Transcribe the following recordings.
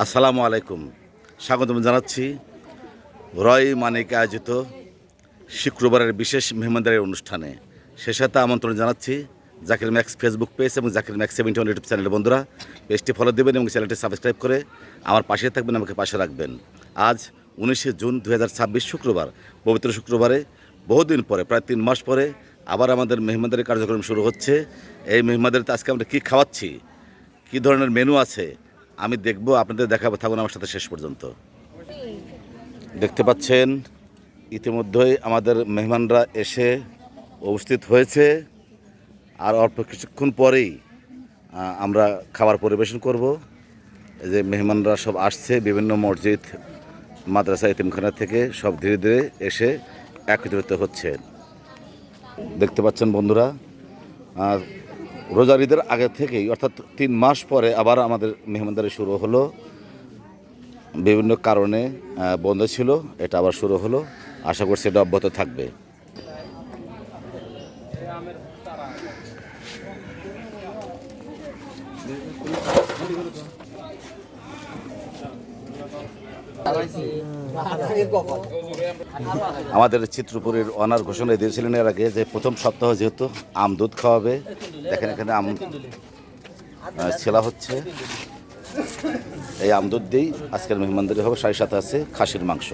আসসালামু আলাইকুম। স্বাগতম জানাচ্ছি রয় মানিক আয়োজিত শুক্রবারের বিশেষ মেহমানদারির অনুষ্ঠানে। সে সাথে আমন্ত্রণ জানাচ্ছি জাকির ম্যাক্স ফেসবুক পেজ এবং জাকির ম্যাক্স 71 ইউটিউব চ্যানেলের বন্ধুরা। পেজটি ফলো দেবেন এবং চ্যানেলটি সাবস্ক্রাইব করে আমার পাশে থাকবেন, আমাকে পাশে রাখবেন। আজ 19শে জুন 2026 শুক্রবার, পবিত্র শুক্রবারে বহুদিন পরে, প্রায় 3 মাস পরে আবার আমাদের মেহমানদারি কার্যক্রম শুরু হচ্ছে। এই মেহমানদারিতে আজকে আমরা কী খাওয়াচ্ছি, কী ধরনের মেনু আছে আমি দেখব, আপনাদের দেখাবো। থাকুন আমার সাথে শেষ পর্যন্ত। দেখতে পাচ্ছেন ইতিমধ্যেই আমাদের মেহমানরা এসে উপস্থিত হয়েছে, আর অল্প কিছুক্ষণ পরেই আমরা খাবার পরিবেশন করব। এই যে মেহমানরা সব আসছে বিভিন্ন মসজিদ, মাদ্রাসা, এতিমখানা থেকে সব ধীরে ধীরে এসে একত্রিত হচ্ছে। দেখতে পাচ্ছেন বন্ধুরা, রোজার ঈদের আগে থেকেই অর্থাৎ 3 মাস পরে আবার আমাদের মেহমানদারি শুরু হলো। বিভিন্ন কারণে বন্ধ ছিল, এটা আবার শুরু হলো। আশা করছি এটা অব্যাহত থাকবে। আমাদের চিত্রপুরের অনার ঘোষণা দিয়েছিলেন এর আগে যে প্রথম সপ্তাহ যেহেতু আমদুধ খাওয়াবে। দেখেন এখানে ছেলা হচ্ছে। এই আমদুধ দিয়েই আজকের মেহমানদারি হবে। সাথে সাথে আছে খাসির মাংস।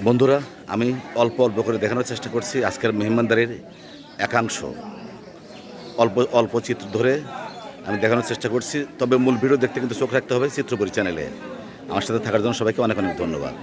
বন্ধুরা, আমি অল্প অল্প করে দেখানোর চেষ্টা করছি আজকের মেহমানদারির একাংশ। অল্প অল্প চিত্র ধরে আমি দেখানোর চেষ্টা করছি। তবে মূল ভিডিও দেখতে কিন্তু চোখ রাখতে হবে চিত্রপুরী চ্যানেলে। আমার সাথে থাকার জন্য সবাইকে অনেক অনেক ধন্যবাদ।